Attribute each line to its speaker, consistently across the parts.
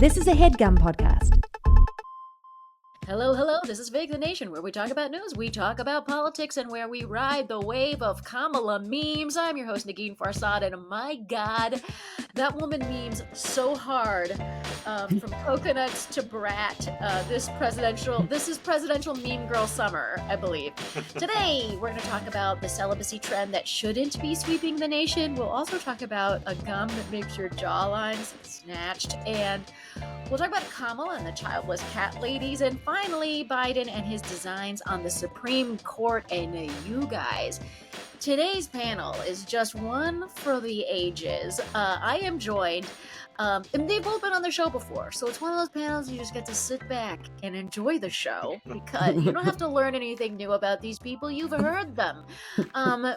Speaker 1: This is a Headgum podcast.
Speaker 2: Hello, this is Vague the Nation, where we talk about news, we talk about politics, and where we ride the wave of Kamala memes. I'm your host, Negin Farsad, and my God, that woman memes so hard, from coconuts to brat. This is presidential meme girl summer, I believe. Today, we're going to talk about the celibacy trend that shouldn't be sweeping the nation. We'll also talk about a gum that makes your jawlines snatched, and we'll talk about Kamala and the childless cat ladies, and finally, Biden and his designs on the Supreme Court. And you guys, today's panel is just one for the ages. I am joined, and they've both been on the show before, so it's one of those panels you just get to sit back and enjoy the show because you don't have to learn anything new about these people. You've heard them.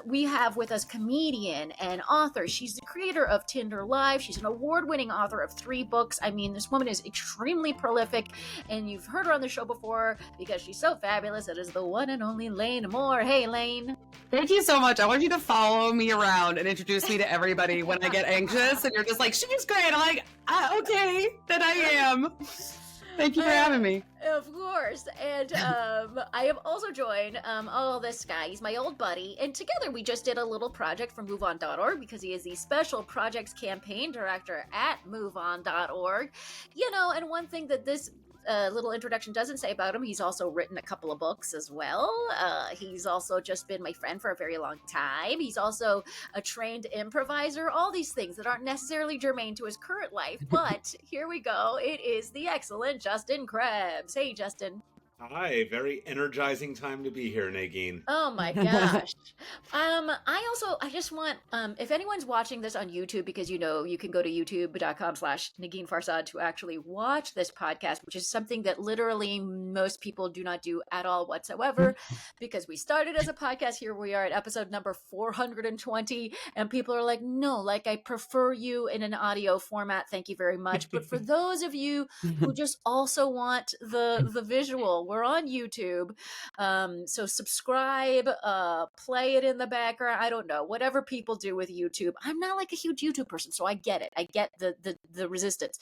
Speaker 2: We have with us comedian and author. She's the creator of Tinder Live. She's an award-winning author of 3 books. I mean, this woman is extremely prolific, and you've heard her on the show before because she's so fabulous. It is the one and only Lane Moore. Hey, Lane.
Speaker 3: Thank you so much. I want you to follow me around and introduce me to everybody when I get anxious, and you're just like, she's great. I'm like, okay, then I am. Thank you for having me.
Speaker 2: Of course. And I am also joined, this guy, he's my old buddy, and together we just did a little project for MoveOn.org because he is the special projects campaign director at MoveOn.org. You know, and one thing that this little introduction doesn't say about him, he's also written a couple of books as well. He's also just been my friend for a very long time. He's also a trained improviser, all these things that aren't necessarily germane to his current life, but here we go. It is the excellent Justin Krebs. Hey, Justin.
Speaker 4: Hi, very energizing time to be here, Negin.
Speaker 2: Oh my gosh. I just want, if anyone's watching this on YouTube, because you know, you can go to youtube.com/Negin Farsad to actually watch this podcast, which is something that literally most people do not do at all whatsoever, because we started as a podcast. Here we are at episode number 420, and people are like, no, like I prefer you in an audio format. Thank you very much. But for those of you who just also want the visual, we're on YouTube. So subscribe, play it in the background. I don't know, whatever people do with YouTube. I'm not like a huge YouTube person, so I get it. I get the resistance.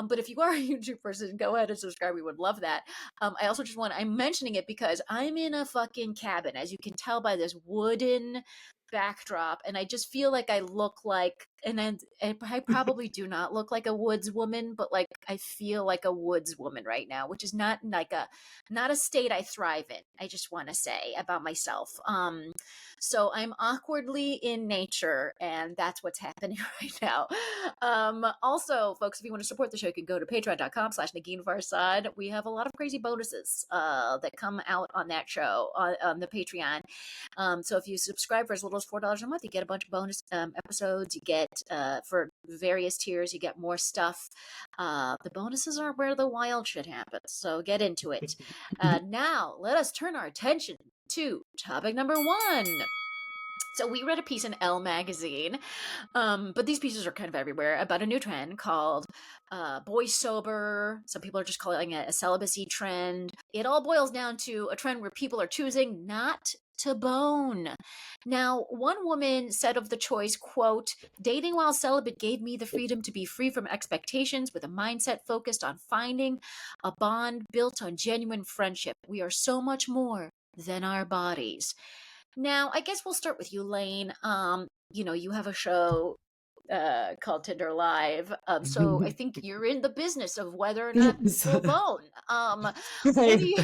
Speaker 2: But if you are a YouTube person, go ahead and subscribe. We would love that. I also I'm mentioning it because I'm in a fucking cabin, as you can tell by this wooden backdrop, and I just feel like I look like, and I probably do not look like a woods woman, but like I feel like a woods woman right now, which is not a state I thrive in. I just want to say about myself. So I'm awkwardly in nature, and that's what's happening right now. Also, folks, if you want to support the show, you can go to patreon.com/Negin Farsad. We have a lot of crazy bonuses that come out on that show on the Patreon. So if you subscribe for as little as $4 a month, you get a bunch of bonus episodes. You get for various tiers, you get more stuff. The bonuses are where the wild shit happens. So get into it. Now let us turn our attention to topic number 1. So we read a piece in Elle magazine, but these pieces are kind of everywhere, about a new trend called boy sober. Some people are just calling it a celibacy trend. It all boils down to a trend where people are choosing not to bone. Now, one woman said of the choice, quote, "Dating while celibate gave me the freedom to be free from expectations with a mindset focused on finding a bond built on genuine friendship. We are so much more than our bodies." Now, I guess we'll start with you, Lane. You know, you have a show called Tinder Live. So I think you're in the business of whether or not people bone. What do you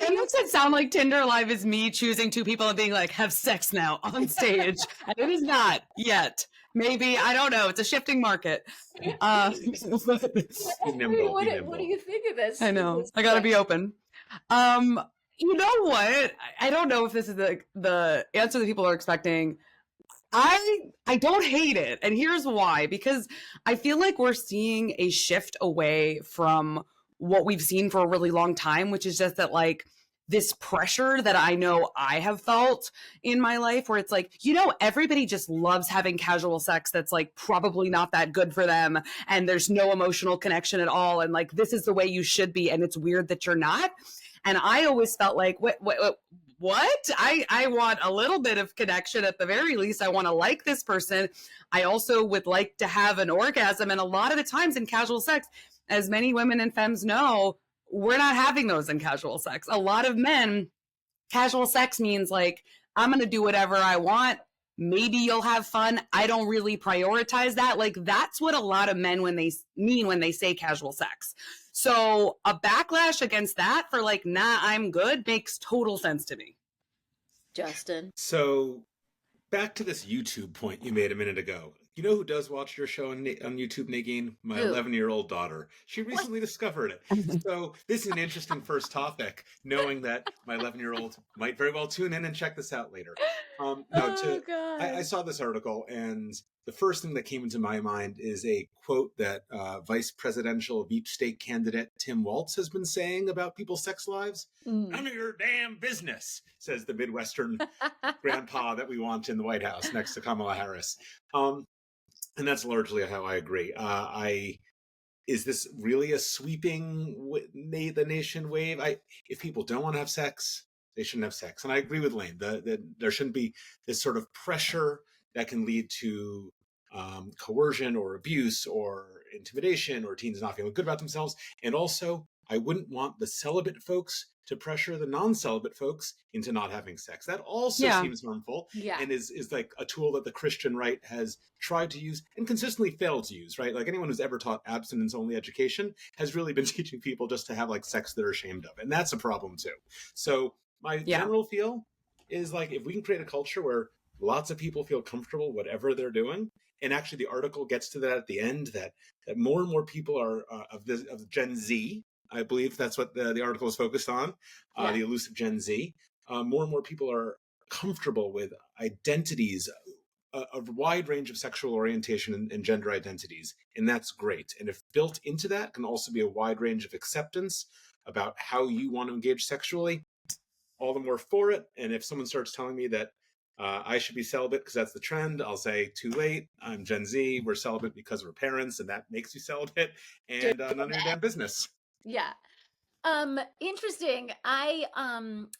Speaker 3: It makes it sound like Tinder Live is me choosing 2 people and being like, have sex now on stage. And it is not yet. Maybe, I don't know. It's a shifting market.
Speaker 2: What do you think of this?
Speaker 3: I know. I got to be open. You know what? I don't know if this is the answer that people are expecting. I don't hate it. And here's why. Because I feel like we're seeing a shift away from what we've seen for a really long time, which is just that, like, this pressure that I know I have felt in my life where it's like, you know, everybody just loves having casual sex that's like probably not that good for them. And there's no emotional connection at all. And like, this is the way you should be. And it's weird that you're not. And I always felt like, what? I want a little bit of connection at the very least. I want to like this person. I also would like to have an orgasm. And a lot of the times in casual sex, as many women and femmes know, we're not having those in casual sex. A lot of men, casual sex means like, I'm going to do whatever I want. Maybe you'll have fun. I don't really prioritize that. Like, that's what a lot of men when they mean when they say casual sex. So a backlash against that for like, nah, I'm good makes total sense to me.
Speaker 2: Justin.
Speaker 4: So back to this YouTube point you made a minute ago. You know who does watch your show on YouTube, Negin? My 11-year-old daughter. She recently discovered it. So this is an interesting first topic, knowing that my 11-year-old might very well tune in and check this out later. God. I saw this article, and the first thing that came into my mind is a quote that vice presidential Veep state candidate Tim Walz has been saying about people's sex lives. None of your damn business, says the Midwestern grandpa that we want in the White House next to Kamala Harris. And that's largely how I agree. Is this really a sweeping the nation wave? If people don't want to have sex, they shouldn't have sex. And I agree with Lane. There shouldn't be this sort of pressure that can lead to coercion or abuse or intimidation or teens not feeling good about themselves. And also, I wouldn't want the celibate folks to pressure the non-celibate folks into not having sex. That also seems harmful and is like a tool that the Christian right has tried to use and consistently failed to use, right? Like anyone who's ever taught abstinence-only education has really been teaching people just to have like sex they're ashamed of. And that's a problem too. So my general feel is like, if we can create a culture where lots of people feel comfortable whatever they're doing, and actually the article gets to that at the end, that more and more people are of Gen Z, I believe that's what the article is focused on, the elusive Gen Z. More and more people are comfortable with identities, a wide range of sexual orientation and gender identities, and that's great. And if built into that can also be a wide range of acceptance about how you want to engage sexually, all the more for it. And if someone starts telling me that I should be celibate because that's the trend, I'll say, too late. I'm Gen Z. We're celibate because we're parents, and that makes you celibate, and none of your damn business.
Speaker 2: Yeah. Interesting.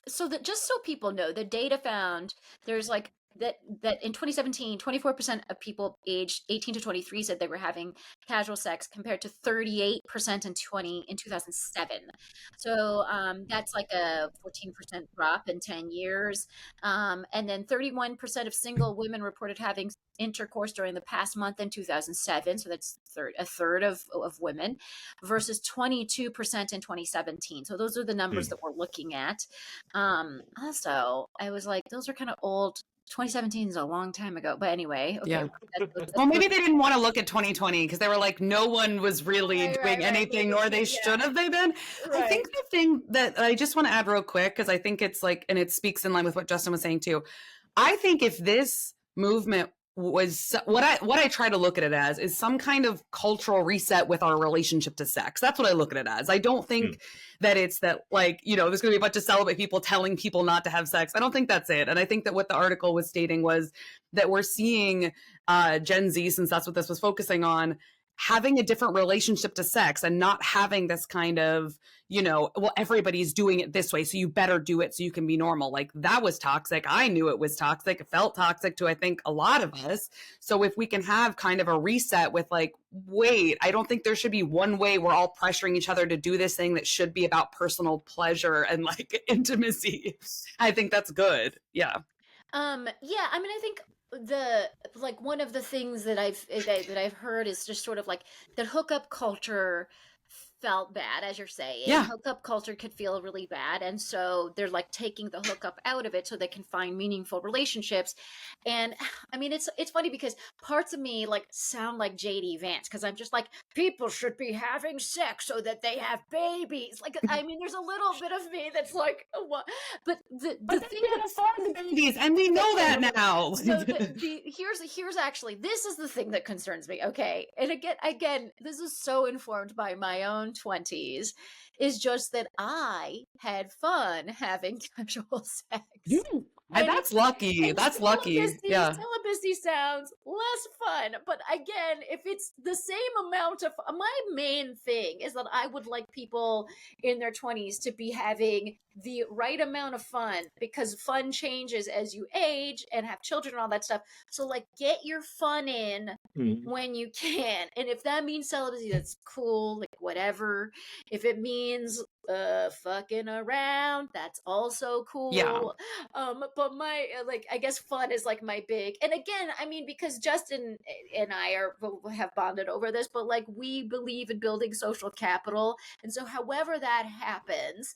Speaker 2: So that just so people know, the data found there's like that in 2017, 24% of people aged 18 to 23 said they were having casual sex compared to 38% in 2007. So that's like a 14% drop in 10 years. And then 31% of single women reported having intercourse during the past month in 2007. So that's a third of women versus 22% in 2017. So those are the numbers that we're looking at. Also, I was like, those are kind of old. 2017 is a long time ago, but anyway. Okay.
Speaker 3: Yeah. Well, maybe they didn't want to look at 2020 because they were like, no one was really doing anything, nor they should have they been. I think the thing that I just want to add real quick, because I think it's like, and it speaks in line with what Justin was saying too. I think if this movement was what I try to look at it as is some kind of cultural reset with our relationship to sex. That's what I look at it as. I don't think that it's that like, you know, there's going to be a bunch of celibate people telling people not to have sex. I don't think that's it. And I think that what the article was stating was that we're seeing Gen Z, since that's what this was focusing on, having a different relationship to sex and not having this kind of, you know, well, everybody's doing it this way, so you better do it so you can be normal. Like that was toxic. I knew it was toxic. It felt toxic to, I think, a lot of us. So if we can have kind of a reset with like, wait, I don't think there should be one way we're all pressuring each other to do this thing that should be about personal pleasure and like intimacy. I think that's good. Yeah.
Speaker 2: I mean, I think one of the things that I've heard is just sort of like that hookup culture felt bad, as you're saying.
Speaker 3: Yeah.
Speaker 2: Hookup culture could feel really bad, and so they're like taking the hookup out of it so they can find meaningful relationships. And I mean, it's funny because parts of me like sound like JD Vance because I'm just like, people should be having sex so that they have babies. Like, I mean, there's a little bit of me that's like, what? But the thing
Speaker 3: can afford the babies, and we know that now.
Speaker 2: So here's actually, this is the thing that concerns me. Okay, and again, this is so informed by my own 20s, is just that I had fun having casual sex.
Speaker 3: And that's lucky.
Speaker 2: And
Speaker 3: That's lucky. Yeah.
Speaker 2: celibacy sounds less fun. But again, if it's the same amount of, my main thing is that I would like people in their 20s to be having the right amount of fun, because fun changes as you age and have children and all that stuff. So like, get your fun in when you can. And if that means celibacy, that's cool, like whatever. If it means fucking around, that's also cool.
Speaker 3: Yeah.
Speaker 2: But my like, I guess fun is like my big. And again, I mean, because Justin and I have bonded over this, but like, we believe in building social capital, and so however that happens,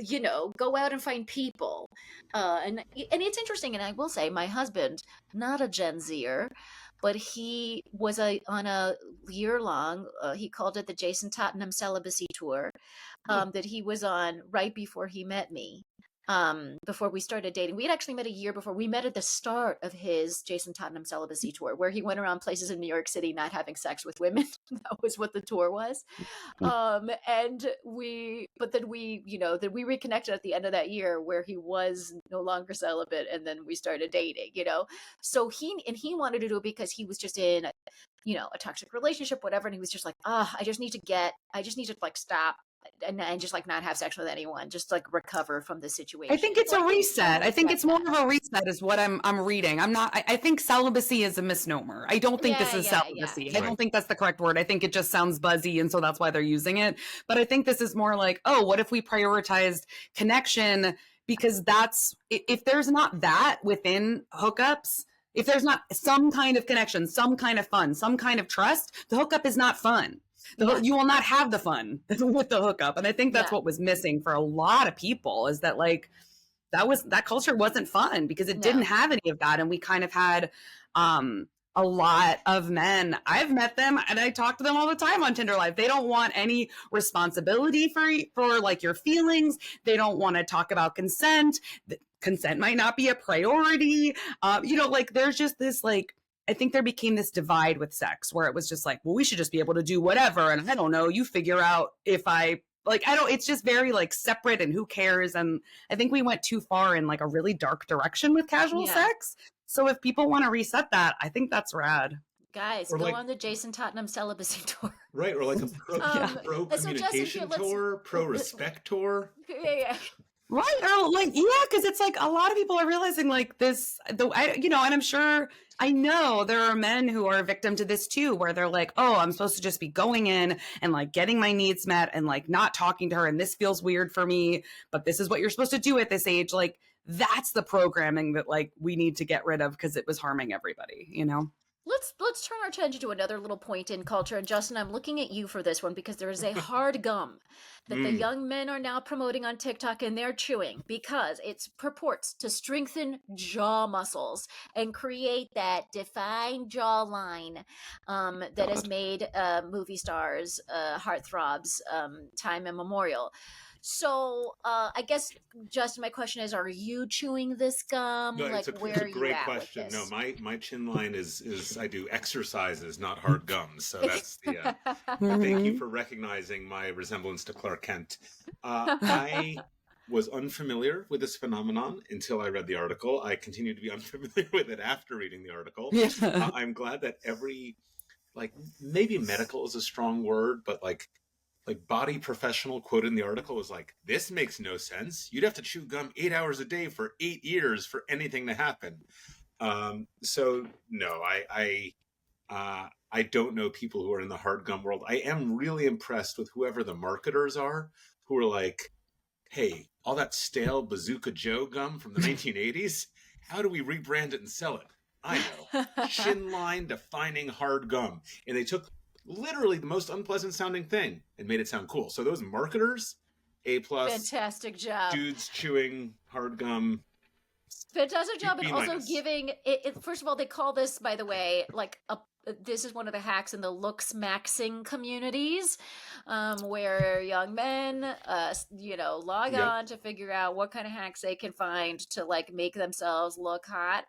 Speaker 2: you know, go out and find people. And it's interesting, and I will say, my husband, not a Gen Zer, but he was on a year-long, he called it the Jason Tottenham Celibacy Tour, that he was on right before he met me. Before we started dating. We had actually met a year before. We met at the start of his Jason Tottenham Celibacy Tour, where he went around places in New York City not having sex with women. That was what the tour was. And then we reconnected at the end of that year, where he was no longer celibate, and then we started dating, you know. So he wanted to do it because he was just in a toxic relationship, whatever, and he was just like, I just need to like stop and just like not have sex with anyone, just like recover from the situation.
Speaker 3: I think it's a reset. I think it's more of a reset is what I'm reading. I think celibacy is a misnomer. I don't think this is celibacy. I don't think that's the correct word. I think it just sounds buzzy, and so that's why they're using it. But I think this is more like, what if we prioritized connection? Because that's, if there's not that within hookups, if there's not some kind of connection, some kind of fun, some kind of trust, the hookup is not fun. You will not have the fun with the hookup. And I think that's what was missing for a lot of people, is that like, that culture wasn't fun because it didn't have any of that. And we kind of had a lot of men. I've met them and I talk to them all the time on Tinder Live. They don't want any responsibility for like your feelings. They don't want to talk about consent. Consent might not be a priority. Like there's just this like, I think there became this divide with sex where it was just like, well, we should just be able to do whatever. And I don't know, you figure out if it's just very like separate and who cares. And I think we went too far in like a really dark direction with casual sex. So if people want to reset that, I think that's rad.
Speaker 2: Guys, go on the Jason Tottenham Celibacy Tour.
Speaker 4: Right, or like a pro communication tour, pro respect tour.
Speaker 2: Yeah.
Speaker 3: Right. Or like, because it's like a lot of people are realizing like this, and I'm sure, I know there are men who are a victim to this too, where they're like, I'm supposed to just be going in and like getting my needs met and like not talking to her. And this feels weird for me, but this is what you're supposed to do at this age. Like, that's the programming that like we need to get rid of because it was harming everybody, you know?
Speaker 2: Let's turn our attention to another little point in culture. And Justin, I'm looking at you for this one because there is a hard gum that the young men are now promoting on TikTok, and they're chewing because it purports to strengthen jaw muscles and create that defined jawline that has made movie stars, heartthrobs, time immemorial. So I guess, Justin, my question is, are you chewing this gum?
Speaker 4: No,
Speaker 2: like,
Speaker 4: it's a great question. No, my chin line is I do exercises, not hard gums. So that's the thank you for recognizing my resemblance to Clark Kent. I was unfamiliar with this phenomenon until I read the article. I continue to be unfamiliar with it after reading the article. I'm glad that maybe medical is a strong word, but like body professional quoted in the article was like, this makes no sense. You'd have to chew gum 8 hours a day for 8 years for anything to happen. So no, I don't know people who are in the hard gum world. I am really impressed with whoever the marketers are who are like, hey, all that stale Bazooka Joe gum from the 1980s, how do we rebrand it and sell it? I know. Chin line defining hard gum. And they took literally the most unpleasant sounding thing and made it sound cool. So those marketers, A+.
Speaker 2: Fantastic job.
Speaker 4: Dudes chewing hard gum.
Speaker 2: Fantastic job. And also giving it, first of all, they call this, by the way, like this is one of the hacks in the looks maxing communities, where young men, log on to figure out what kind of hacks they can find to like make themselves look hot.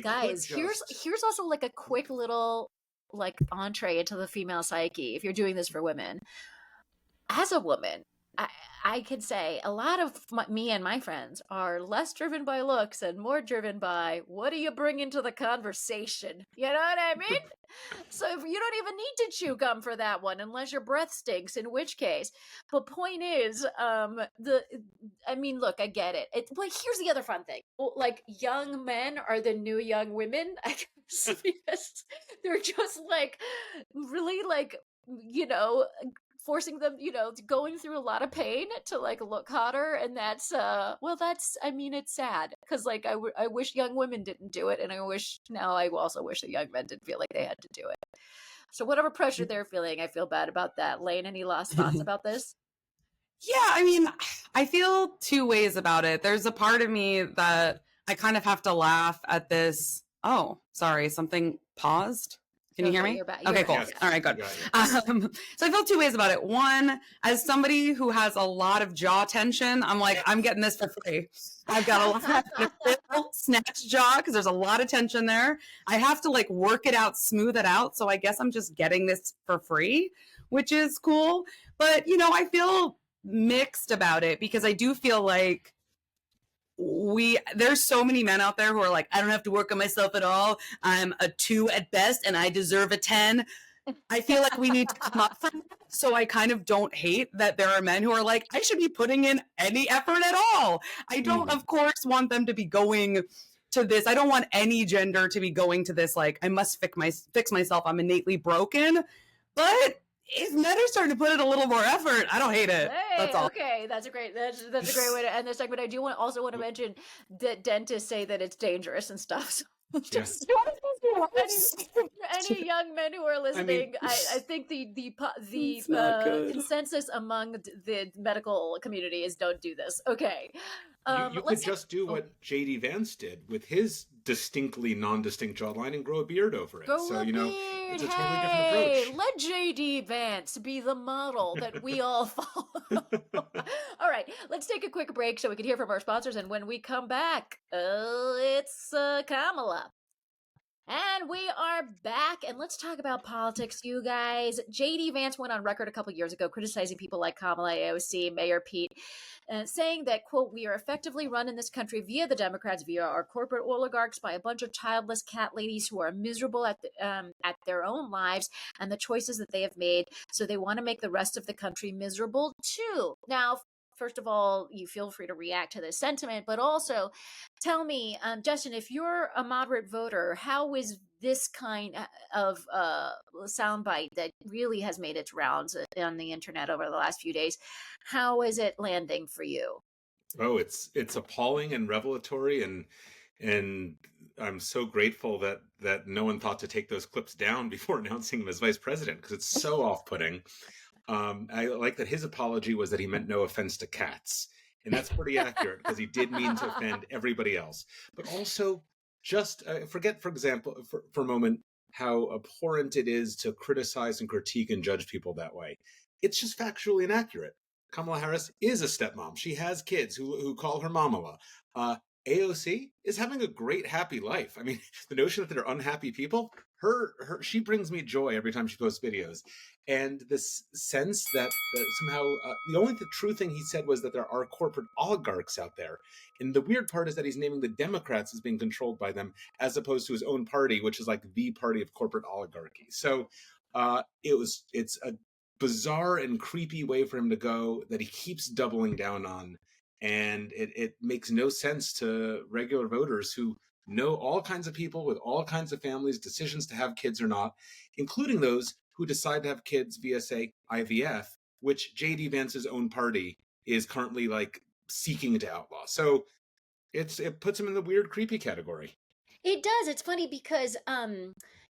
Speaker 2: Guys, here's also like a quick little like entree into the female psyche if you're doing this for women. As a woman, I can say a lot of me and my friends are less driven by looks and more driven by what do you bring into the conversation? You know what I mean? So if you don't even need to chew gum for that one unless your breath stinks, in which case. But point is, look, I get it. But here's the other fun thing. Well, like young men are the new young women, I guess, because they're just like really like, you know, forcing them, going through a lot of pain to like look hotter. And that's, it's sad because like I wish young women didn't do it. And I also wish the young men didn't feel like they had to do it. So whatever pressure they're feeling, I feel bad about that. Lane, any last thoughts about this?
Speaker 3: Yeah, I mean, I feel two ways about it. There's a part of me that I kind of have to laugh at this. Oh, sorry, something paused. Can you hear me?
Speaker 2: You're back.
Speaker 3: Okay, cool.
Speaker 4: Yes.
Speaker 3: All right, good. So I feel two ways about it. One, as somebody who has a lot of jaw tension, I'm like, I'm getting this for free. I've got a lot of snatched jaw because there's a lot of tension there. I have to like work it out, smooth it out. So I guess I'm just getting this for free, which is cool. But, I feel mixed about it because I do feel like there's so many men out there who are like, I don't have to work on myself at all. I'm a 2 at best and I deserve a 10. I feel like we need to come up from that. So I kind of don't hate that there are men who are like, I should be putting in any effort at all. I don't, of course, want them to be going to this. I don't want any gender to be going to this, like, I must fix myself. I'm innately broken. But if men are starting to put in a little more effort, I don't hate it.
Speaker 2: Hey,
Speaker 3: that's all.
Speaker 2: Okay, that's a great way to end this segment. I do also want to mention that dentists say that it's dangerous and stuff. So just any young men who are listening, I think the consensus among the medical community is don't do this. Okay.
Speaker 4: You could just do what JD Vance did with his distinctly non-distinct jawline and grow a beard over it. It's a totally different approach.
Speaker 2: Let JD Vance be the model that we all follow. All right, let's take a quick break so we can hear from our sponsors. And when we come back, it's Kamala. And we are back, and let's talk about politics, you guys. J.D. Vance went on record a couple years ago criticizing people like Kamala, AOC, Mayor Pete, saying that, quote, we are effectively run in this country via the Democrats, via our corporate oligarchs, by a bunch of childless cat ladies who are miserable at their own lives and the choices that they have made, so they want to make the rest of the country miserable, too. Now, first of all, you feel free to react to this sentiment, but also tell me, Justin, if you're a moderate voter, how is this kind of soundbite that really has made its rounds on the internet over the last few days, how is it landing for you?
Speaker 4: Oh, it's appalling and revelatory, and I'm so grateful that no one thought to take those clips down before announcing him as vice president, because it's so off-putting. I like that his apology was that he meant no offense to cats. And that's pretty accurate because he did mean to offend everybody else. But also, just forget, for example, for a moment, how abhorrent it is to criticize and critique and judge people that way. It's just factually inaccurate. Kamala Harris is a stepmom. She has kids who call her Mamala. AOC is having a great, happy life. I mean, the notion that they're unhappy people, she brings me joy every time she posts videos. And this sense that somehow the true thing he said was that there are corporate oligarchs out there. And the weird part is that he's naming the Democrats as being controlled by them, as opposed to his own party, which is like the party of corporate oligarchy. So it's a bizarre and creepy way for him to go that he keeps doubling down on. And it makes no sense to regular voters who know all kinds of people with all kinds of families, decisions to have kids or not, including those who decide to have kids via, say, IVF, which J.D. Vance's own party is currently like seeking to outlaw. So it puts him in the weird, creepy category.
Speaker 2: It does. It's funny because,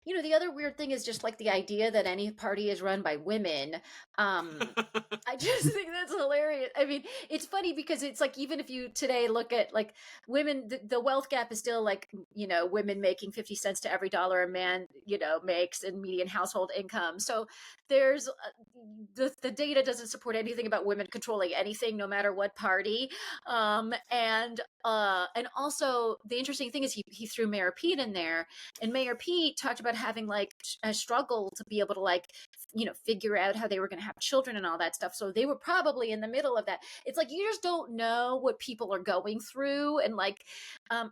Speaker 2: the other weird thing is just like the idea that any party is run by women. I just think that's hilarious. I mean, it's funny because it's like, even if you today look at like women, the wealth gap is still like, women making 50 cents to every dollar a man, makes in median household income. So there's the data doesn't support anything about women controlling anything, no matter what party. And also the interesting thing is he threw Mayor Pete in there, and Mayor Pete talked about having like a struggle to be able to like figure out how they were going to have children and all that stuff. So they were probably in the middle of that. It's like, you just don't know what people are going through. And like,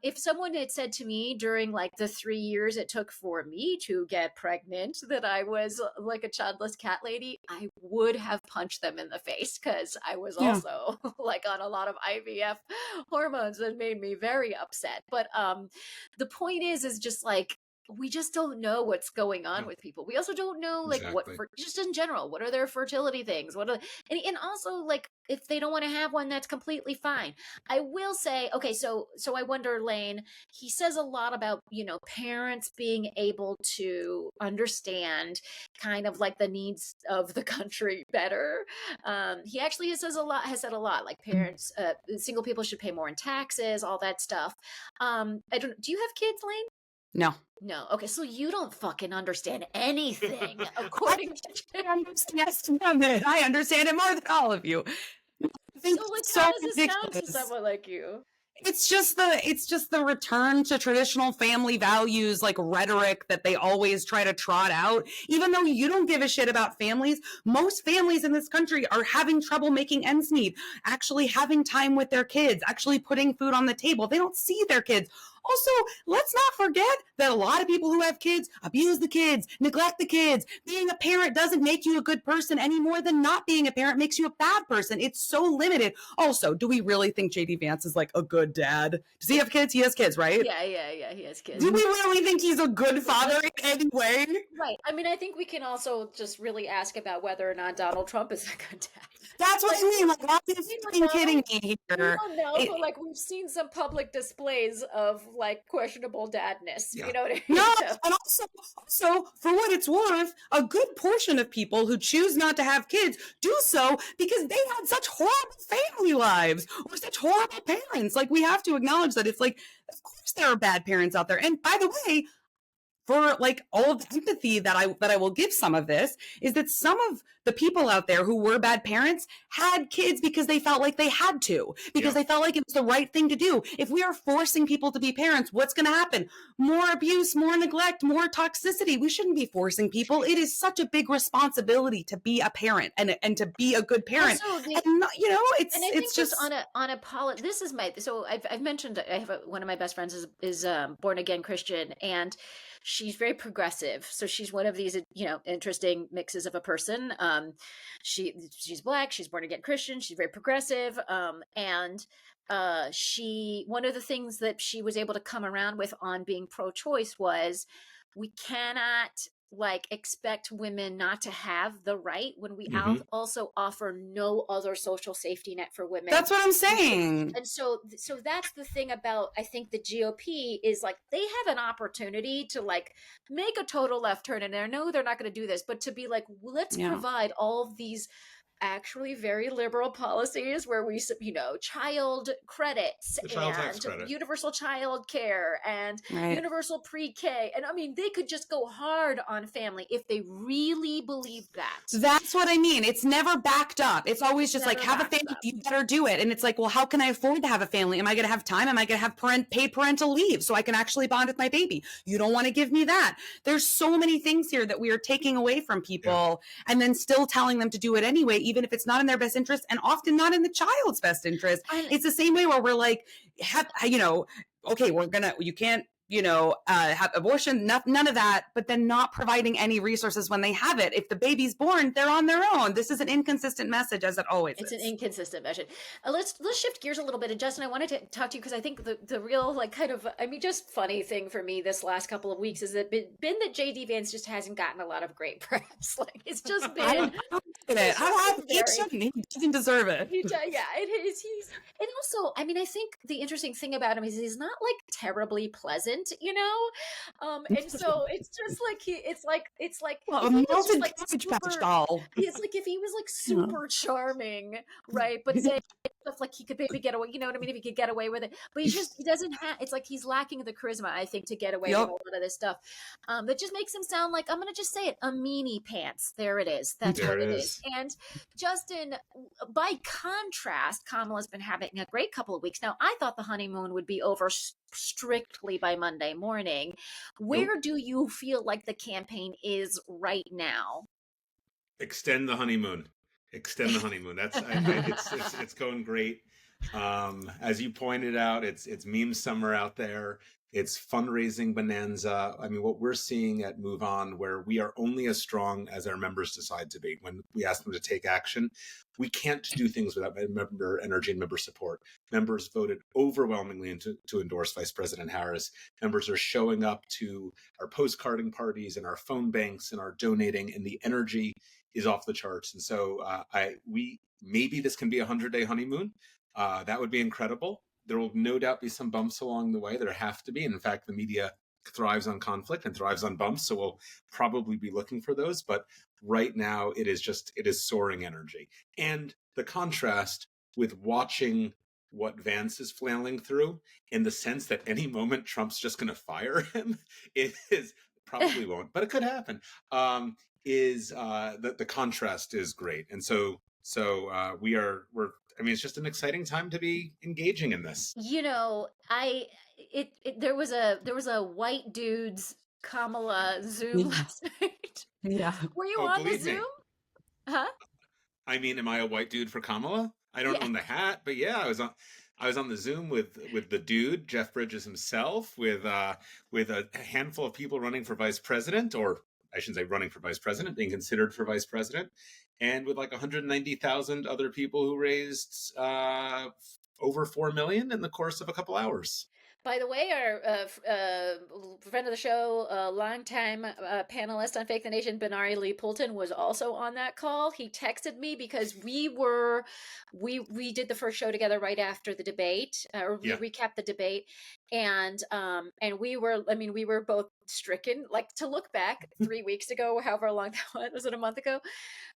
Speaker 2: if someone had said to me during like the 3 years it took for me to get pregnant that I was like a childless cat lady, I would have punched them in the face, because I was also like on a lot of IVF hormones that made me very upset. But the point is just like, we just don't know what's going on with people. We also don't know like
Speaker 4: Exactly.
Speaker 2: just in general, what are their fertility things? What are, and also like, if they don't want to have one, that's completely fine. I will say, okay, so I wonder, Lane, he says a lot about, parents being able to understand kind of like the needs of the country better. He actually has said a lot, like parents, single people should pay more in taxes, all that stuff. Do you have kids, Lane?
Speaker 3: No.
Speaker 2: No. Okay, so you don't fucking understand anything, according to
Speaker 3: I understand it more than all of you. I think
Speaker 2: so like,
Speaker 3: so
Speaker 2: how does this sound to
Speaker 3: ridiculous.
Speaker 2: someone like you?
Speaker 3: It's just the return to traditional family values, like rhetoric that they always try to trot out. Even though you don't give a shit about families, most families in this country are having trouble making ends meet, actually having time with their kids, actually putting food on the table. They don't see their kids. Also, let's not forget that a lot of people who have kids abuse the kids, neglect the kids. Being a parent doesn't make you a good person any more than not being a parent makes you a bad person. It's so limited. Also, do we really think JD Vance is like a good dad? Does he have kids? He has kids, right?
Speaker 2: Yeah, he has kids.
Speaker 3: Do we really think he's a good father in any way?
Speaker 2: Right. I mean, I think we can also just really ask about whether or not Donald Trump is a good dad.
Speaker 3: That's what I mean. Like, why are you fucking kidding me here?
Speaker 2: We don't know, but like, we've seen some public displays of like questionable dadness.
Speaker 4: Yeah.
Speaker 2: You know what I mean?
Speaker 3: No, and also, for what it's worth, a good portion of people who choose not to have kids do so because they had such horrible family lives or such horrible parents. Like, we have to acknowledge that. It's like, of course there are bad parents out there. And by the way, for like all of the empathy that I will give some of this is that some of the people out there who were bad parents had kids because they felt like they had to, because they felt like it was the right thing to do. If we are forcing people to be parents, what's going to happen? More abuse, more neglect, more toxicity. We shouldn't be forcing people. It is such a big responsibility to be a parent and to be a good parent.
Speaker 2: Also,
Speaker 3: and not, it's
Speaker 2: and I think
Speaker 3: it's just
Speaker 2: on a this is my, so I've mentioned, I have one of my best friends is born again Christian, and she's very progressive. So she's one of these, interesting mixes of a person. She's Black, she's born again Christian, she's very progressive. And one of the things that she was able to come around with on being pro-choice was, we cannot like expect women not to have the right when we also offer no other social safety net for women.
Speaker 3: That's what I'm saying.
Speaker 2: And so that's the thing about, I think, the GOP is like, they have an opportunity to like make a total left turn, and I know they're not going to do this, but to be like, let's provide all of these actually very liberal policies where we, child credits and universal child care and universal pre-K. And I mean, they could just go hard on family if they really believe that.
Speaker 3: That's what I mean. It's never backed up. It's always just like, have a family, you better do it. And it's like, well, how can I afford to have a family? Am I going to have time? Am I going to have paid parental leave so I can actually bond with my baby? You don't want to give me that. There's so many things here that we are taking away from people and then still telling them to do it anyway, even if it's not in their best interest and often not in the child's best interest. It's the same way where we're like, okay, you can't, have abortion, none of that, but then not providing any resources when they have it. If the baby's born, they're on their own. This is an inconsistent message, as it always is.
Speaker 2: It's an inconsistent message. Let's shift gears a little bit. And Justin, I wanted to talk to you because I think the real, like, kind of, just funny thing for me this last couple of weeks is that that JD Vance just hasn't gotten a lot of great press. Like, it's just been...
Speaker 3: He doesn't deserve it.
Speaker 2: It is. And also, I think the interesting thing about him is he's not like terribly pleasant, and so it's just like it's like
Speaker 3: a melted Cabbage Patch doll.
Speaker 2: It's like if he was like super charming, right? But say stuff like he could maybe get away, if he could get away with it, but he doesn't have. It's like he's lacking the charisma, I think, to get away with a lot of this stuff. That just makes him sound like, I'm gonna just say it, a meanie pants. There it is. That's what it is. And Justin, by contrast, Kamala's been having a great couple of weeks now. I thought the honeymoon would be over strictly by Monday morning. Where do you feel like the campaign is right now?
Speaker 4: Extend the honeymoon. Extend the honeymoon. It's going great. As you pointed out, it's meme summer out there. It's fundraising bonanza. I mean, what we're seeing at Move On, where we are only as strong as our members decide to be. When we ask them to take action, we can't do things without member energy and member support. Members voted overwhelmingly to endorse Vice President Harris. Members are showing up to our postcarding parties and our phone banks and are donating, and the energy is off the charts. And so maybe this can be a 100-day honeymoon. That would be incredible. There will no doubt be some bumps along the way. There have to be. And in fact, the media thrives on conflict and thrives on bumps. So we'll probably be looking for those. But right now, it is soaring energy. And the contrast with watching what Vance is flailing through, in the sense that any moment Trump's just going to fire him, it is probably won't, but it could happen. The contrast is great. And so it's just an exciting time to be engaging in this.
Speaker 2: You know, there was a white dude's Kamala Zoom last night.
Speaker 3: Yeah.
Speaker 2: Were you on the Zoom? Huh?
Speaker 4: I mean, am I a white dude for Kamala? I don't own the hat, but yeah, I was on the Zoom with the dude, Jeff Bridges himself, with a handful of people running for vice president, or I shouldn't say running for vice president, being considered for vice president, and with like 190,000 other people who raised over 4 million in the course of a couple hours.
Speaker 2: By the way, our friend of the show, longtime panelist on Fake the Nation, Benari Lee Poulton, was also on that call. He texted me because we did the first show together right after the debate, we recapped the debate, and we were both stricken. Like, to look back 3 weeks ago, however long that was it a month ago?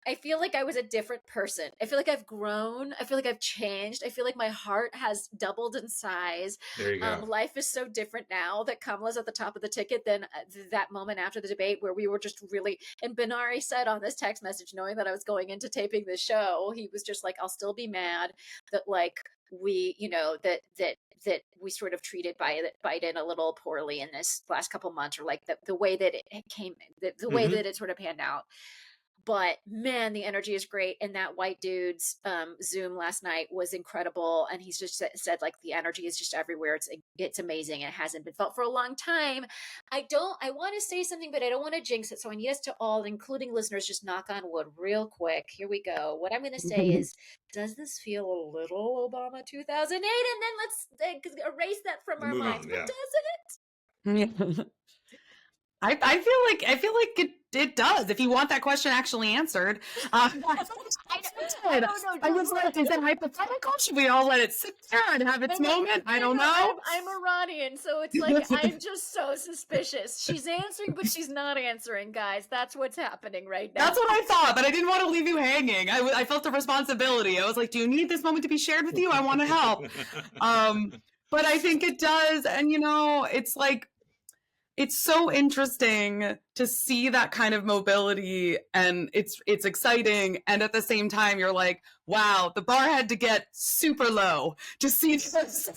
Speaker 2: I feel like I was a different person. I feel like I've grown. I feel like I've changed. I feel like my heart has doubled in size.
Speaker 4: There you go.
Speaker 2: Life is so different now that Kamala's at the top of the ticket than that moment after the debate where we were just really, and Benari said on this text message, knowing that I was going into taping the show, he was just like, I'll still be mad that like we, that we sort of treated Biden a little poorly in this last couple months, or like the way that it came, the way that it sort of panned out. But man, the energy is great. And that white dude's Zoom last night was incredible. And he's just said like the energy is just everywhere. It's amazing. It hasn't been felt for a long time. I want to say something, but I don't want to jinx it. So I need us to all, including listeners, just knock on wood real quick. Here we go. What I'm going to say is, does this feel a little Obama 2008? And then let's erase that from our minds. But does it?
Speaker 3: I feel like it does. If you want that question actually answered, I was like, is it hypothetical? Should we all let it sit there and have its moment? I don't know.
Speaker 2: I'm Iranian, so it's like I'm just so suspicious. She's answering, but she's not answering, guys. That's what's happening right now.
Speaker 3: That's what I thought, but I didn't want to leave you hanging. I felt a responsibility. I was like, do you need this moment to be shared with you? I want to help. But I think it does, and it's like, it's so interesting to see that kind of mobility, and it's exciting. And at the same time, you're like, wow, the bar had to get super low to see this,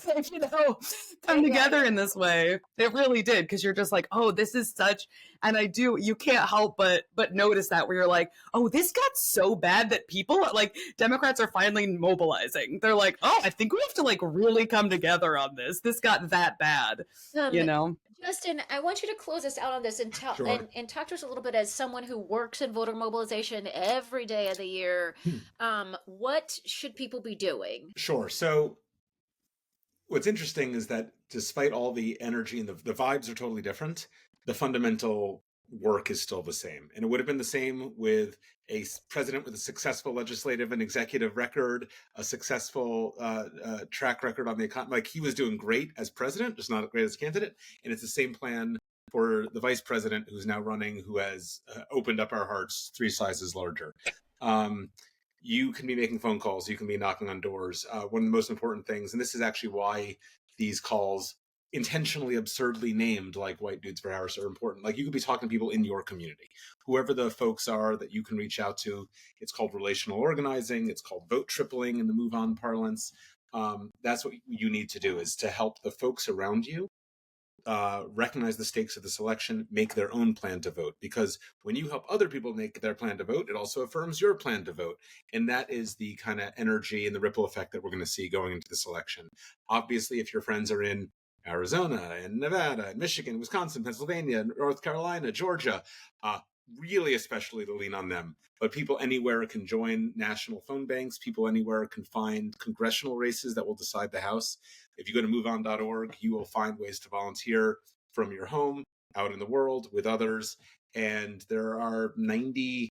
Speaker 3: come together in this way. It really did, because you're just like, oh, this is such, and you can't help but notice that, where you're like, oh, this got so bad that people, like, Democrats are finally mobilizing. They're like, oh, I think we have to like really come together on this. This got that bad,
Speaker 2: Justin, I want you to close us out on this and talk to us a little bit, as someone who works in voter mobilization every day of the year. What should people be doing?
Speaker 4: Sure. So what's interesting is that despite all the energy and the vibes are totally different, the fundamental work is still the same. And it would have been the same with a president with a successful legislative and executive record, a successful track record on the economy. Like, he was doing great as president, just not great as candidate. And it's the same plan for the vice president who's now running, who has opened up our hearts 3 sizes larger. You can be making phone calls. You can be knocking on doors. One of the most important things, and this is actually why these calls, intentionally absurdly named, like White Dudes for Harris, are important. Like, you could be talking to people in your community, whoever the folks are that you can reach out to. It's called relational organizing. It's called vote tripling in the Move On parlance. That's what you need to do, is to help the folks around you recognize the stakes of this election, make their own plan to vote. Because when you help other people make their plan to vote, it also affirms your plan to vote. And that is the kind of energy and the ripple effect that we're going to see going into this election. Obviously, if your friends are in Arizona and Nevada and Michigan, Wisconsin, Pennsylvania, North Carolina, Georgia, really especially to lean on them. But people anywhere can join national phone banks. People anywhere can find congressional races that will decide the House. If you go to moveon.org, you will find ways to volunteer from your home, out in the world, with others. And there are 98,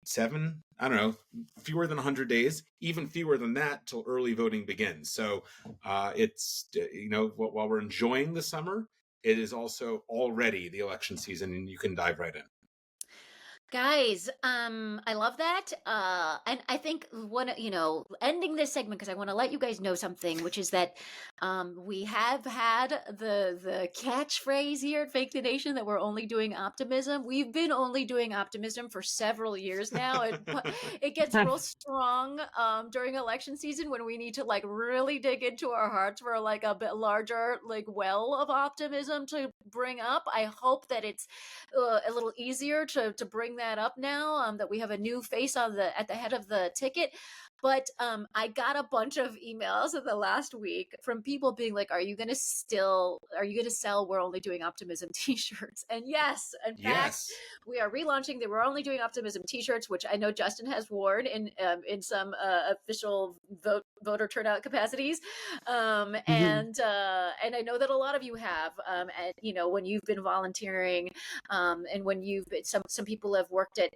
Speaker 4: 7, I don't know, fewer than 100 days, even fewer than that till early voting begins. So it's, while we're enjoying the summer, it is also already the election season, and you can dive right in.
Speaker 2: Guys, I love that. And I think ending this segment, because I want to let you guys know something, which is that we have had the catchphrase here at Fake the Nation that we're only doing optimism. We've been only doing optimism for several years now. It gets real strong during election season when we need to like really dig into our hearts for like a bit larger like well of optimism to bring up. I hope that it's a little easier to bring that up now, that we have a new face at the head of the ticket. But I got a bunch of emails in the last week from people being like, are you going to sell We're Only Doing Optimism t-shirts? And yes, in fact, we are relaunching the We're Only Doing Optimism t-shirts, which I know Justin has worn in some official voter turnout capacities. And I know that a lot of you have, and when you've been volunteering, and when you've been, some people have worked at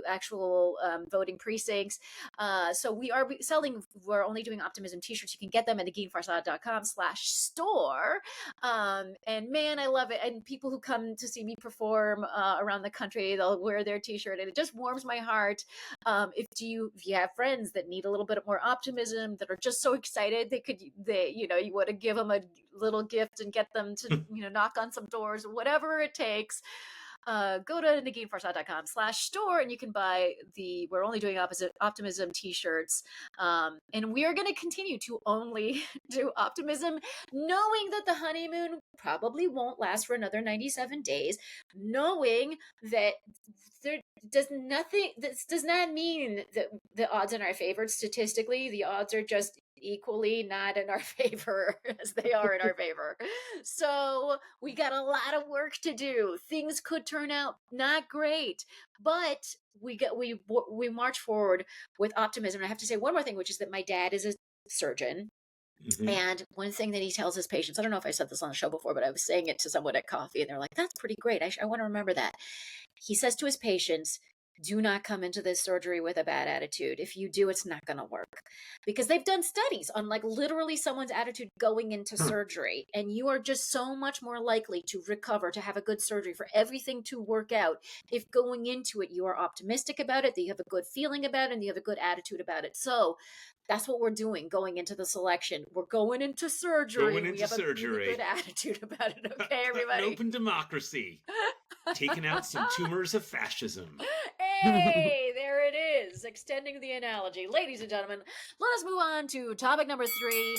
Speaker 2: actual voting precincts. So we are selling We're Only Doing Optimism t-shirts. You can get them at neginfarsad.com/store. And man, I love it. And people who come to see me perform around the country, they'll wear their t-shirt, and it just warms my heart. If you have friends that need a little bit more optimism, that are just so excited, you want to give them a little gift and get them to knock on some doors, whatever it takes. Go to neginfarsad.com/store and you can buy the We're Only Doing Optimism t-shirts. And we are going to continue to only do optimism, knowing that the honeymoon probably won't last for another 97 days, knowing that this does not mean that the odds in our favor. Statistically, the odds are just equally not in our favor as they are in our favor. So we got a lot of work to do. Things could turn out not great, but we march forward with optimism. And I have to say one more thing, which is that my dad is a surgeon. Mm-hmm. And one thing that he tells his patients, I don't know if I said this on the show before, but I was saying it to someone at coffee and they're like, that's pretty great. I want to remember that. He says to his patients, do not come into this surgery with a bad attitude. If you do, it's not going to work, because they've done studies on like literally someone's attitude going into surgery, and you are just so much more likely to recover, to have a good surgery, for everything to work out if going into it you are optimistic about it, that you have a good feeling about it, and you have a good attitude about it. So that's what we're doing going into this election. We're going into surgery. We have a really good attitude about it. Okay, everybody.
Speaker 4: An open democracy. Taking out some tumors of fascism.
Speaker 2: Hey, there it is. Extending the analogy. Ladies and gentlemen, let us move on to topic number 3.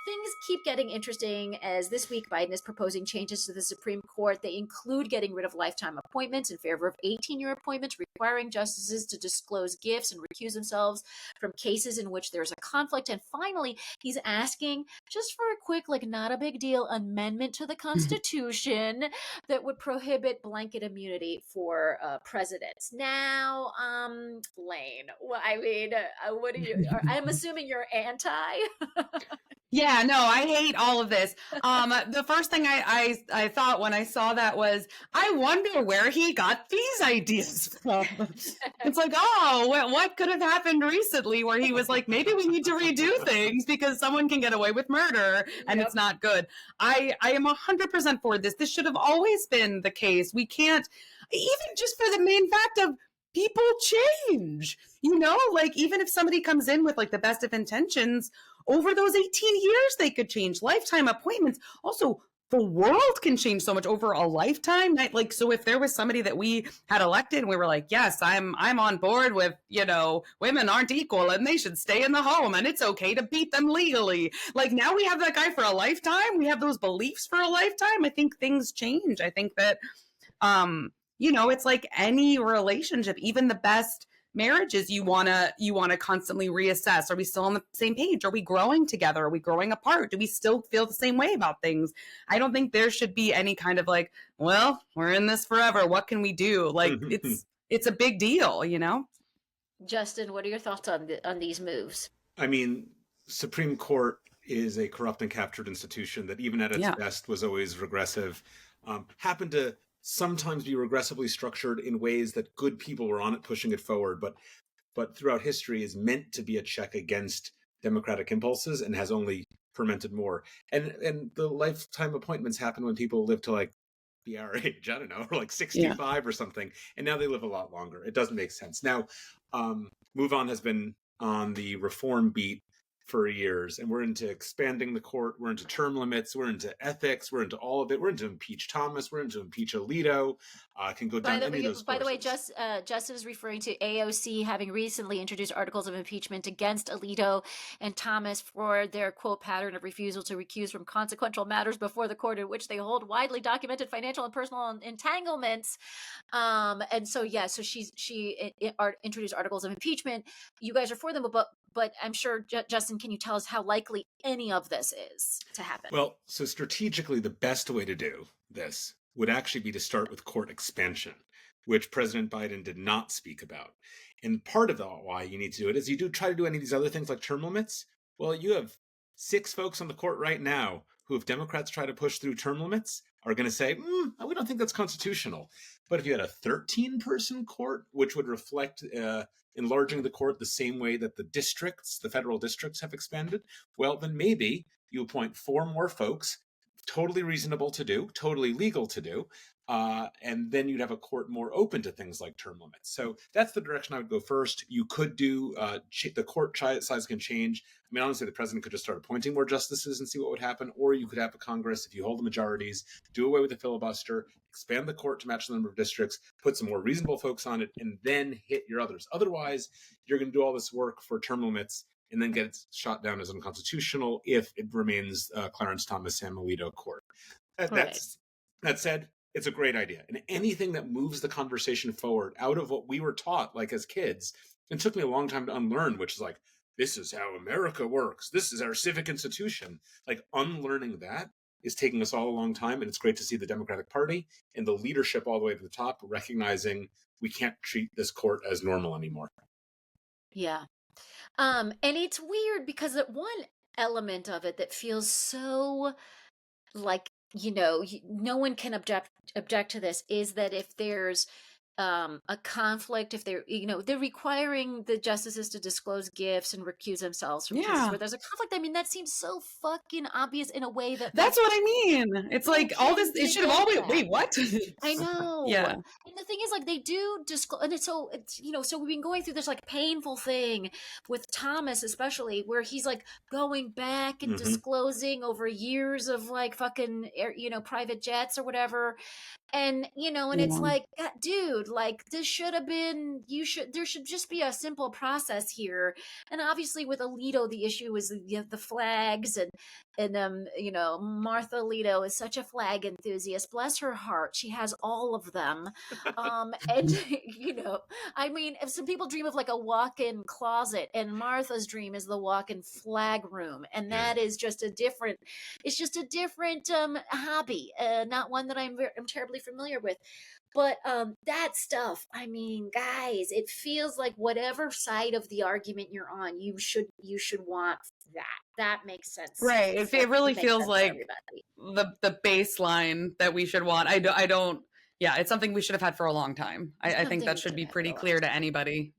Speaker 2: Things keep getting interesting as this week Biden is proposing changes to the Supreme Court. They include getting rid of lifetime appointments in favor of 18-year appointments, requiring justices to disclose gifts and recuse themselves from cases in which there's a conflict. And finally, he's asking just for a quick, like not a big deal, amendment to the Constitution that would prohibit blanket immunity for presidents. Now, Lane, well, I mean, what do you? I'm assuming you're anti.
Speaker 3: Yeah, no, I hate all of this. The first thing I thought when I saw that was, I wonder where he got these ideas from. It's like, oh, what could have happened recently where he was like, maybe we need to redo things because someone can get away with murder and It's not good. I am 100% for this. This should have always been the case. We can't, even just for the main fact of people change, like even if somebody comes in with like the best of intentions, over those 18 years, they could change. Lifetime appointments. Also, the world can change so much over a lifetime. Like, so if there was somebody that we had elected and we were like, yes, I'm on board with, women aren't equal and they should stay in the home and it's okay to beat them legally. Like, now we have that guy for a lifetime. We have those beliefs for a lifetime. I think things change. I think that, it's like any relationship, even the best marriages, you want to constantly reassess. Are we still on the same page? Are we growing together? Are we growing apart? Do we still feel the same way about things? I don't think there should be any kind of like, well, we're in this forever, what can we do? Like, it's a big deal,
Speaker 2: Justin, what are your thoughts on these moves?
Speaker 4: I mean, Supreme Court is a corrupt and captured institution that even at its best was always regressive. Happened to sometimes be regressively structured in ways that good people were on it pushing it forward, but throughout history is meant to be a check against democratic impulses and has only fermented more. And the lifetime appointments happen when people live to like be our age, I don't know, or like 65 or something, and now they live a lot longer. It doesn't make sense. Now, Move On has been on the reform beat for years, and we're into expanding the court, we're into term limits, we're into ethics, we're into all of it, we're into impeach Thomas, we're into impeach Alito, can go down any of those
Speaker 2: By the way, Justin is referring to AOC having recently introduced articles of impeachment against Alito and Thomas for their, quote, pattern of refusal to recuse from consequential matters before the court in which they hold widely documented financial and personal entanglements. And so, she introduced articles of impeachment. You guys are for them, but I'm sure, Justin, can you tell us how likely any of this is to happen?
Speaker 4: Well, so strategically, the best way to do this would actually be to start with court expansion, which President Biden did not speak about. And part of why you need to do it is you do try to do any of these other things like term limits. Well, you have 6 folks on the court right now who, if Democrats try to push through term limits, are going to say, we don't think that's constitutional. But if you had a 13-person court, which would reflect enlarging the court the same way that the federal districts have expanded, well, then maybe you appoint 4 more folks, totally reasonable to do, totally legal to do, and then you'd have a court more open to things like term limits. So that's the direction I would go first. You could do, the court size can change. I mean, honestly, the president could just start appointing more justices and see what would happen, or you could have a Congress, if you hold the majorities, do away with the filibuster, expand the court to match the number of districts, put some more reasonable folks on it, and then hit your others. Otherwise, you're going to do all this work for term limits and then get it shot down as unconstitutional if it remains Clarence Thomas Sam Alito court. That said, it's a great idea. And anything that moves the conversation forward out of what we were taught, like as kids, it took me a long time to unlearn, which is like, this is how America works. This is our civic institution. Like, unlearning that is taking us all a long time. And it's great to see the Democratic Party and the leadership all the way to the top recognizing we can't treat this court as normal anymore.
Speaker 2: Yeah. And it's weird because one element of it that feels so like, no one can object to this is that if there's a conflict, if they're requiring the justices to disclose gifts and recuse themselves from cases where there's a conflict. I mean, that seems so fucking obvious in a way that's
Speaker 3: what I mean. It's like all this, it should have always, wait, what?
Speaker 2: I know.
Speaker 3: Yeah.
Speaker 2: And the thing is, like, they do disclose, and so we've been going through this like painful thing with Thomas, especially, where he's like going back and disclosing over years of like fucking, private jets or whatever. And, and it's like, dude, like, this should have been, there should just be a simple process here. And obviously with Alito, the issue is the flags and Martha Alito is such a flag enthusiast. Bless her heart. She has all of them. And, I mean, if some people dream of like a walk-in closet, and Martha's dream is the walk-in flag room. And that is just a different hobby, not one that I'm terribly familiar with. But that stuff, I mean, guys, it feels like whatever side of the argument you're on, you should want that makes sense,
Speaker 3: right? It really feels like the baseline that we should want. I don't it's something we should have had for a long time. I think that should be pretty clear to anybody.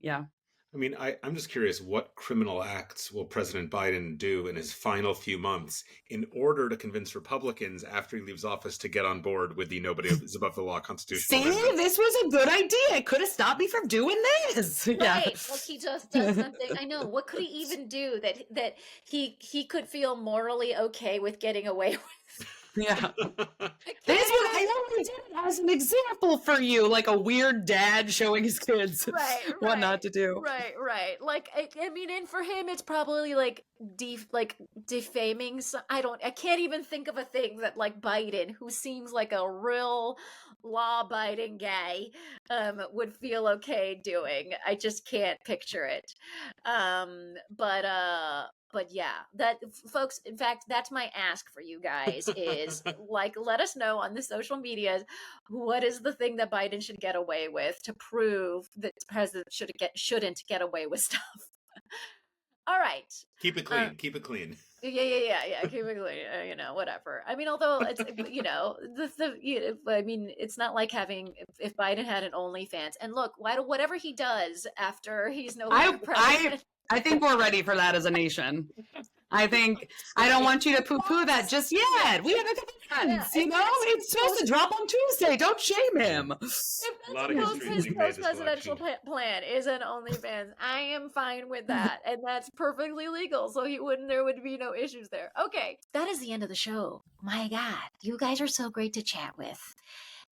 Speaker 4: I mean, I'm just curious, what criminal acts will President Biden do in his final few months in order to convince Republicans after he leaves office to get on board with the nobody is above the law constitutional amendment?
Speaker 3: This was a good idea. It could have stopped me from doing this.
Speaker 2: Right. Well, he just does something. I know. What could he even do that he could feel morally okay with getting away with?
Speaker 3: Yeah.
Speaker 2: I
Speaker 3: This was,
Speaker 2: can't.
Speaker 3: I only did it as an example for you, like a weird dad showing his kids
Speaker 2: Right,
Speaker 3: what
Speaker 2: right,
Speaker 3: not to do.
Speaker 2: right. Like, I mean, and for him, it's probably like defaming. I can't even think of a thing that like Biden, who seems like a real law-abiding guy, would feel okay doing. I just can't picture it. But yeah, that folks, in fact, that's my ask for you guys is like, let us know on the social medias what is the thing that Biden should get away with to prove that the president shouldn't get away with stuff. All right.
Speaker 4: Keep it clean. Keep it clean.
Speaker 2: Yeah. Keep it clean. Whatever. I mean, although it's I mean, it's not like having if Biden had an OnlyFans. And look, whatever he does after he's no longer president.
Speaker 3: I think we're ready for that as a nation. I don't want you to poo-poo that just yet. We have a couple friends, you know? It's supposed to drop on Tuesday. Don't shame him.
Speaker 4: A lot of
Speaker 2: His
Speaker 4: history being made this
Speaker 2: post-presidential
Speaker 4: election.
Speaker 2: plan is an OnlyFans. I am fine with that, and that's perfectly legal. So there would be no issues there. Okay, that is the end of the show. My God, you guys are so great to chat with.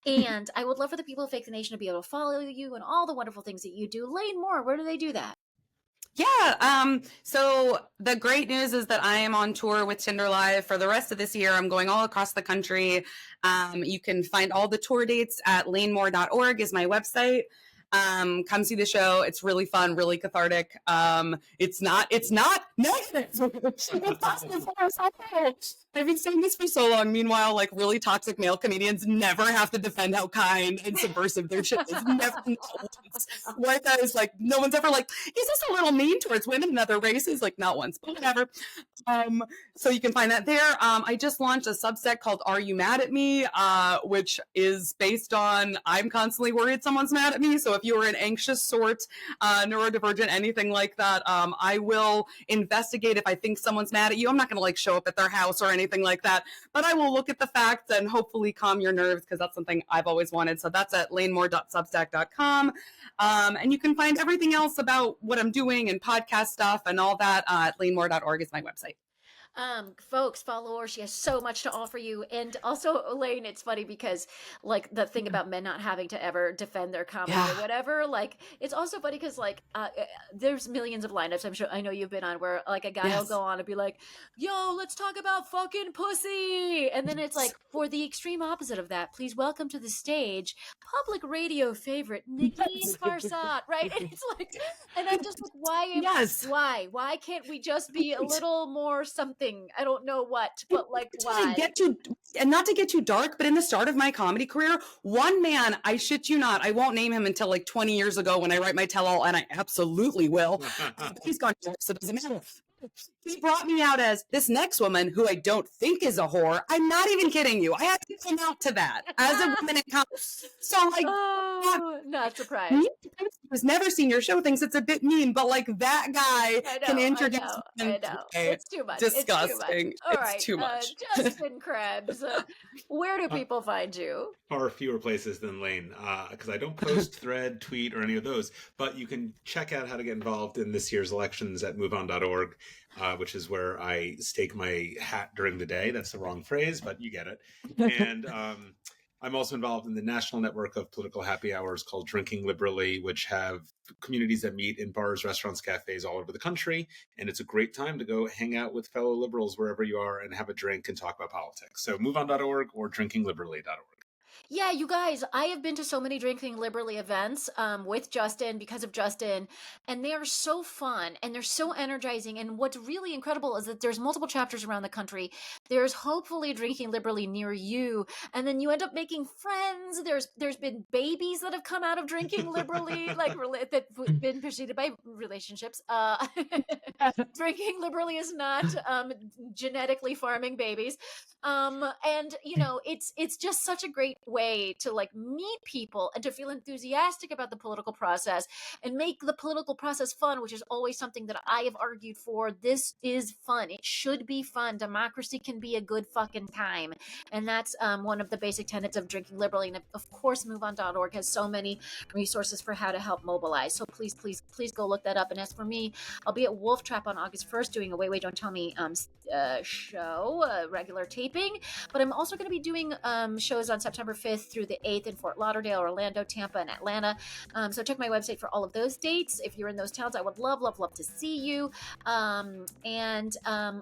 Speaker 2: And I would love for the people of Fake the Nation to be able to follow you and all the wonderful things that you do. Lane Moore, where do they do that?
Speaker 3: Yeah. So the great news is that I am on tour with Tinder Live for the rest of this year. I'm going all across the country. You can find all the tour dates at lanemore.org is my website. Come see the show. It's really fun, really cathartic. It's not negative. It's positive for us. I've been saying this for so long. Meanwhile, like really toxic male comedians never have to defend how kind and subversive their shit is. Never. White guys, like, no one's ever like, is this a little mean towards women and other races? Like, not once, but whatever. So you can find that there. I just launched a Substack called Are You Mad at Me? Which is based on I'm constantly worried someone's mad at me. So if you're an anxious sort, neurodivergent, anything like that, I will investigate if I think someone's mad at you. I'm not going to like show up at their house or anything like that, but I will look at the facts and hopefully calm your nerves because that's something I've always wanted. So that's at lanemore.substack.com. And you can find everything else about what I'm doing and podcast stuff and all that at lanemore.org is my website.
Speaker 2: Folks, follow her. She has so much to offer you. And also, Elaine, it's funny because like the thing about men not having to ever defend their comedy or whatever, like it's also funny because like there's millions of lineups I know you've been on where like a guy will go on and be like, yo, let's talk about fucking pussy. And then it's like, for the extreme opposite of that, please welcome to the stage public radio favorite Negin Farsad, right? And it's like, and I'm just like, why can't we just be a little more something? I don't know what, but like why?
Speaker 3: And not to get too dark, but in the start of my comedy career, one man, I shit you not, I won't name him until like 20 years ago when I write my tell-all, and I absolutely will. He's gone, so it doesn't matter. He brought me out as this next woman who I don't think is a whore. I'm not even kidding you. I had to come out to that as a woman in comedy. So like,
Speaker 2: not surprised.
Speaker 3: Who's never seen your show thinks it's a bit mean, but like that guy can introduce.
Speaker 2: I know. It's too much.
Speaker 3: Disgusting. It's too much.
Speaker 2: Justin Krebs, where do people find you?
Speaker 4: Far fewer places than Lane, because I don't post, thread, tweet, or any of those. But you can check out how to get involved in this year's elections at moveon.org, which is where I stake my hat during the day. That's the wrong phrase, but you get it. And I'm also involved in the national network of political happy hours called Drinking Liberally, which have communities that meet in bars, restaurants, cafes all over the country. And it's a great time to go hang out with fellow liberals wherever you are and have a drink and talk about politics. So moveon.org or drinkingliberally.org.
Speaker 2: Yeah, you guys, I have been to so many Drinking Liberally events with Justin, because of Justin, and they are so fun and they're so energizing. And what's really incredible is that there's multiple chapters around the country. There's hopefully Drinking Liberally near you, and then you end up making friends. There's been babies that have come out of Drinking Liberally, like that've been preceded by relationships. Drinking Liberally is not genetically farming babies. And you know, it's just such a great way to like meet people and to feel enthusiastic about the political process and make the political process fun, which is always something that I have argued for. This is fun. It should be fun. Democracy can be a good fucking time. And that's one of the basic tenets of Drinking Liberally. And of course, MoveOn.org has so many resources for how to help mobilize. So please, please, please go look that up. And as for me, I'll be at Wolf Trap on August 1st doing a Wait, Don't Tell Me show, regular taping. But I'm also going to be doing shows on September 5th through the 8th in Fort Lauderdale, Orlando, Tampa, and Atlanta. So check my website for all of those dates. If you're in those towns, I would love, love, love to see you.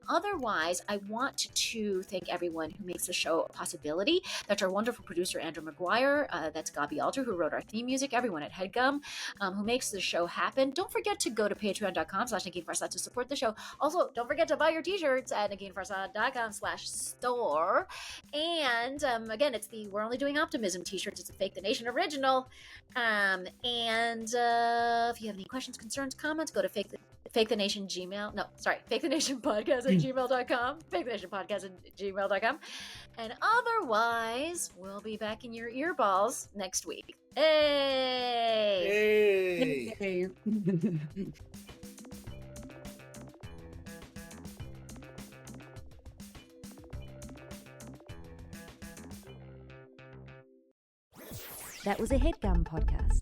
Speaker 2: Otherwise, I want to thank everyone who makes the show a possibility. That's our wonderful producer, Andrew McGuire. That's Gaby Alter, who wrote our theme music. Everyone at Headgum, who makes the show happen. Don't forget to go to patreon.com/Negin Farsad to support the show. Also, don't forget to buy your t-shirts at neginfarsad.com/store. And again, it's the We're Only Doing Optimism t-shirts. It's a Fake the Nation original. And if you have any questions, concerns, comments, go to Fake the Nation Gmail. No, sorry, Fake the Nation Podcast at gmail.com. Fake the Nation Podcast at gmail.com. And otherwise, we'll be back in your earballs next week. Hey!
Speaker 3: Hey.
Speaker 1: That was a Headgum podcast.